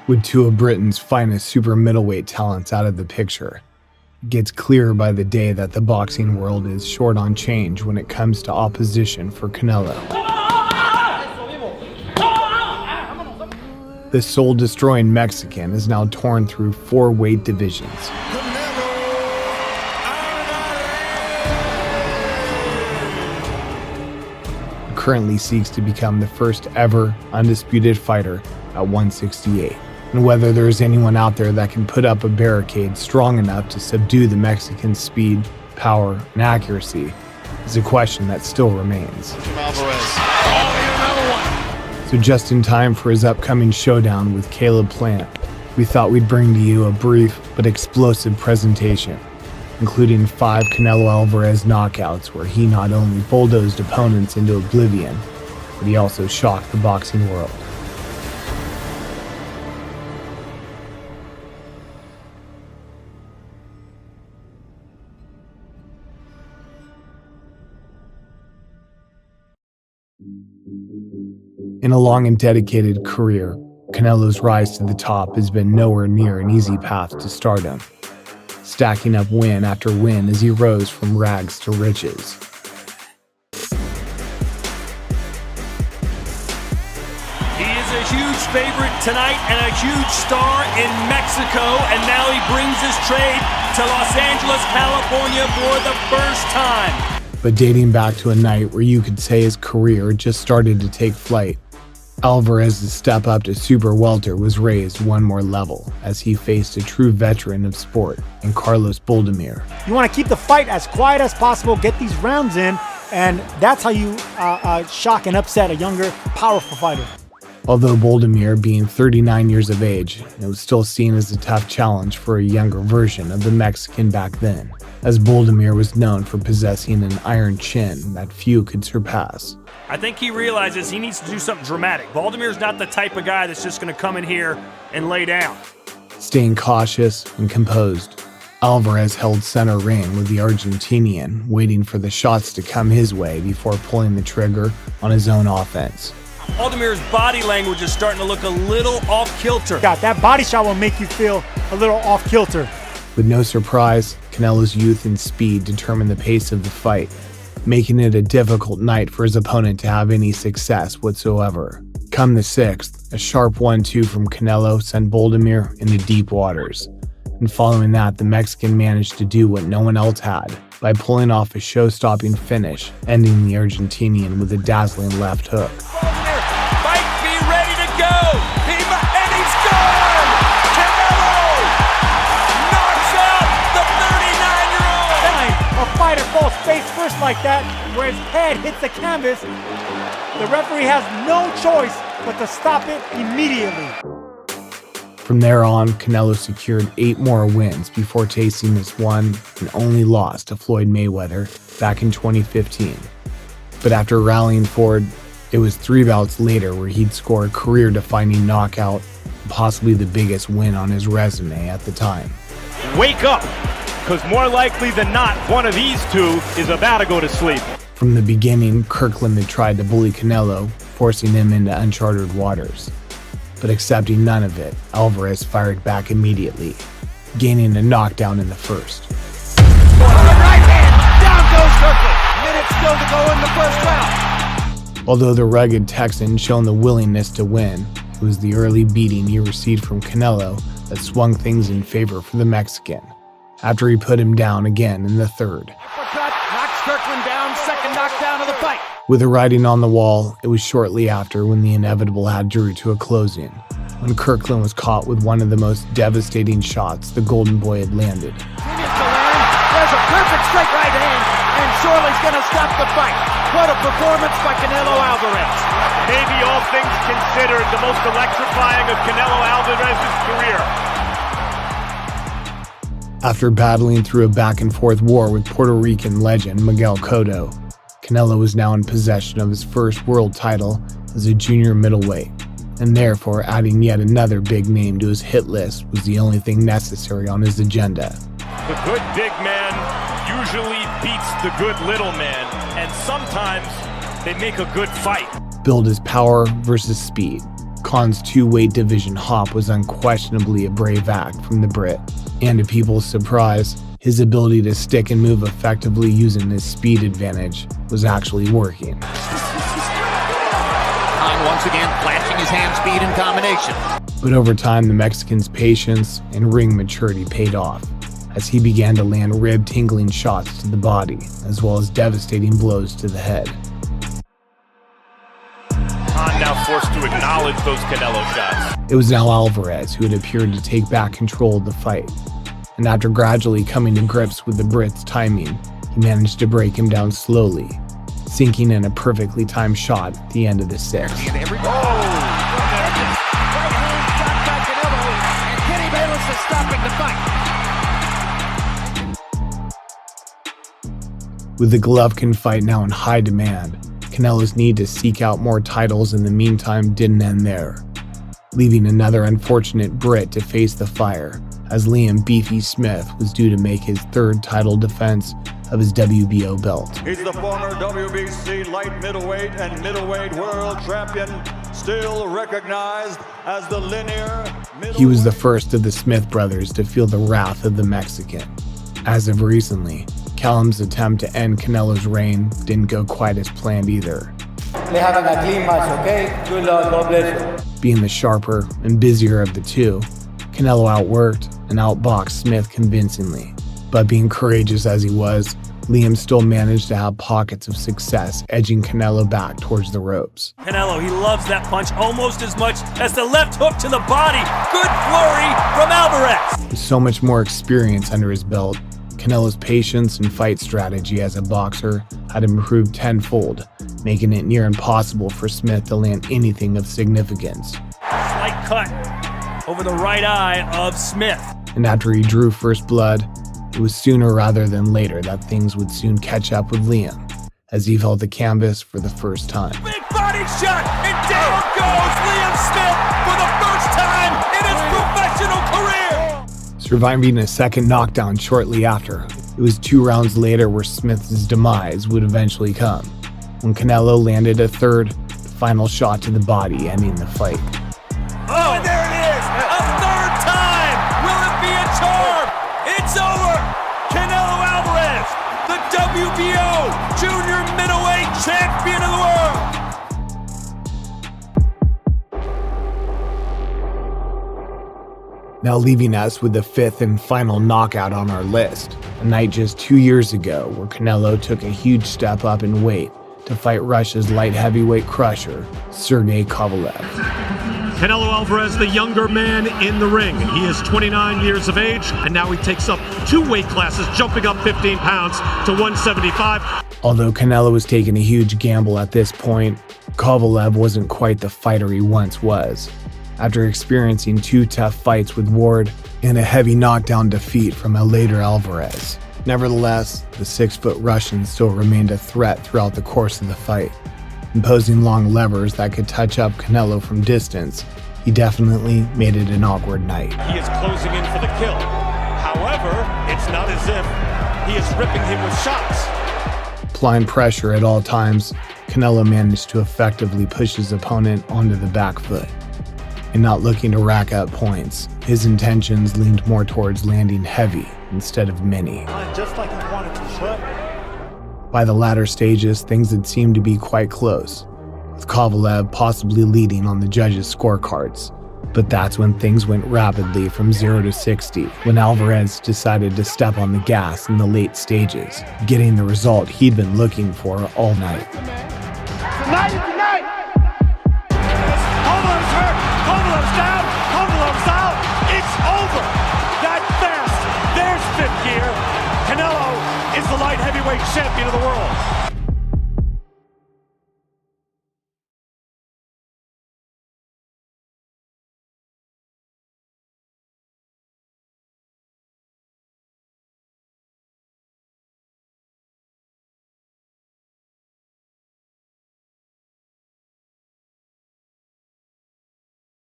With two of Britain's finest super middleweight talents out of the picture, it gets clearer by the day that the boxing world is short on change when it comes to opposition for Canelo. The soul-destroying Mexican is now torn through 4 weight divisions. He currently seeks to become the first ever undisputed fighter at 168. And whether there is anyone out there that can put up a barricade strong enough to subdue the Mexican's speed, power, and accuracy is a question that still remains. So just in time for his upcoming showdown with Caleb Plant, we thought we'd bring to you a brief but explosive presentation, including 5 Canelo Alvarez knockouts where he not only bulldozed opponents into oblivion, but he also shocked the boxing world. In a long and dedicated career, Canelo's rise to the top has been nowhere near an easy path to stardom, stacking up win after win as he rose from rags to riches. He is a huge favorite tonight and a huge star in Mexico, and now he brings his trade to Los Angeles, California for the first time. But dating back to a night where you could say his career just started to take flight, Alvarez's step up to super welter was raised one more level as he faced a true veteran of sport in Carlos Boldimir. You want to keep the fight as quiet as possible, get these rounds in, and that's how you shock and upset a younger, powerful fighter. Although Boldimir being 39 years of age, it was still seen as a tough challenge for a younger version of the Mexican back then, as Boldimir was known for possessing an iron chin that few could surpass. I think he realizes he needs to do something dramatic. Boldimir's not the type of guy that's just going to come in here and lay down. Staying cautious and composed, Alvarez held center ring with the Argentinian, waiting for the shots to come his way before pulling the trigger on his own offense. Boldimir's body language is starting to look a little off-kilter. God, that body shot will make you feel a little off-kilter. With no surprise, Canelo's youth and speed determined the pace of the fight, making it a difficult night for his opponent to have any success whatsoever. Come the 6th, a sharp 1-2 from Canelo sent Boldimir into deep waters. And following that, the Mexican managed to do what no one else had, by pulling off a show-stopping finish, ending the Argentinian with a dazzling left hook. Boldimir might be ready to go! And he's gone! Canelo knocks out the 39-year-old! A fighter falls face first like that, where his head hits the canvas, the referee has no choice but to stop it immediately. From there on, Canelo secured 8 more wins before tasting his one and only loss to Floyd Mayweather back in 2015. But after rallying forward, it was 3 bouts later where he'd score a career-defining knockout, possibly the biggest win on his resume at the time. Wake up, because more likely than not, one of these two is about to go to sleep. From the beginning, Kirkland had tried to bully Canelo, forcing him into uncharted waters. But accepting none of it, Alvarez fired back immediately, gaining a knockdown in the first. Right hand, down goes Kirkland. Minutes still to go in the first round. Although the rugged Texan shown the willingness to win, it was the early beating he received from Canelo that swung things in favor for the Mexican, after he put him down again in the third. Uppercut knocks Kirkland down, second knockdown of the fight. With the writing on the wall, it was shortly after when the inevitable had drew to a closing, when Kirkland was caught with one of the most devastating shots the Golden Boy had landed. Continues to land. There's a perfect straight right hand, and Shorely's going to stop the fight. What a performance by Canelo Alvarez. Maybe all things considered, the most electrifying of Canelo Alvarez's career. After battling through a back-and-forth war with Puerto Rican legend Miguel Cotto, Canelo was now in possession of his first world title as a junior middleweight, and therefore adding yet another big name to his hit list was the only thing necessary on his agenda. The good big man usually beats the good little man, and sometimes they make a good fight. Billed as power versus speed, Khan's 2-weight division hop was unquestionably a brave act from the Brit, and to people's surprise, his ability to stick and move effectively using his speed advantage was actually working. Khan once again flashing his hand speed in combination. But over time, the Mexican's patience and ring maturity paid off, as he began to land rib-tingling shots to the body, as well as devastating blows to the head. Khan now forced to acknowledge those Canelo shots. It was now Alvarez who had appeared to take back control of the fight, and after gradually coming to grips with the Brit's timing, he managed to break him down slowly, sinking in a perfectly timed shot at the end of the sixth. Right hand shot by Canelo, and Kenny Bayless is stopping the fight. With the Golovkin fight now in high demand, Canelo's need to seek out more titles in the meantime didn't end there, leaving another unfortunate Brit to face the fire, as Liam "Beefy" Smith was due to make his third title defense of his WBO belt. He's the former WBC light middleweight and middleweight world champion, still recognized as the linear middleweight. He was the first of the Smith brothers to feel the wrath of the Mexican. As of recently, Callum's attempt to end Canelo's reign didn't go quite as planned either. We're having a clean match, okay? Good luck, God bless you. Being the sharper and busier of the two, Canelo outworked and outboxed Smith convincingly. But being courageous as he was, Liam still managed to have pockets of success, edging Canelo back towards the ropes. Canelo, he loves that punch almost as much as the left hook to the body. Good flurry from Alvarez. With so much more experience under his belt, Canelo's patience and fight strategy as a boxer had improved tenfold, making it near impossible for Smith to land anything of significance. Slight cut over the right eye of Smith. And after he drew first blood, it was sooner rather than later that things would soon catch up with Liam, as he felt the canvas for the first time. Big body shot, and down goes Liam Smith for the first time in his professional career. Surviving a second knockdown shortly after, it was 2 rounds later where Smith's demise would eventually come, when Canelo landed a third, final shot to the body, ending the fight. Oh, and there it is! A third time! Will it be a charm? It's over! Canelo Alvarez, the WBO junior middleweight champion of the world! Now leaving us with the 5th and final knockout on our list, a night just 2 years ago where Canelo took a huge step up in weight to fight Russia's light heavyweight crusher, Sergey Kovalev. Canelo Alvarez, the younger man in the ring. He is 29 years of age, and now he takes up 2 weight classes, jumping up 15 pounds to 175. Although Canelo was taking a huge gamble at this point, Kovalev wasn't quite the fighter he once was, after experiencing 2 tough fights with Ward and a heavy knockdown defeat from a later Alvarez. Nevertheless, the 6-foot Russian still remained a threat throughout the course of the fight. Imposing long levers that could touch up Canelo from distance, he definitely made it an awkward night. He is closing in for the kill. However, it's not as if he is ripping him with shots. Applying pressure at all times, Canelo managed to effectively push his opponent onto the back foot. And not looking to rack up points, his intentions leaned more towards landing heavy instead of many. Just like he wanted to, but By the latter stages, things had seemed to be quite close, with Kovalev possibly leading on the judges' scorecards. But that's when things went rapidly from 0 to 60, when Alvarez decided to step on the gas in the late stages, getting the result he'd been looking for all night. Tonight is the night! Kovalev's hurt! Kovalev's down! Kovalev's out! It's over! That fast! There's 5th gear! Canelo is the light heavyweight champion of the world!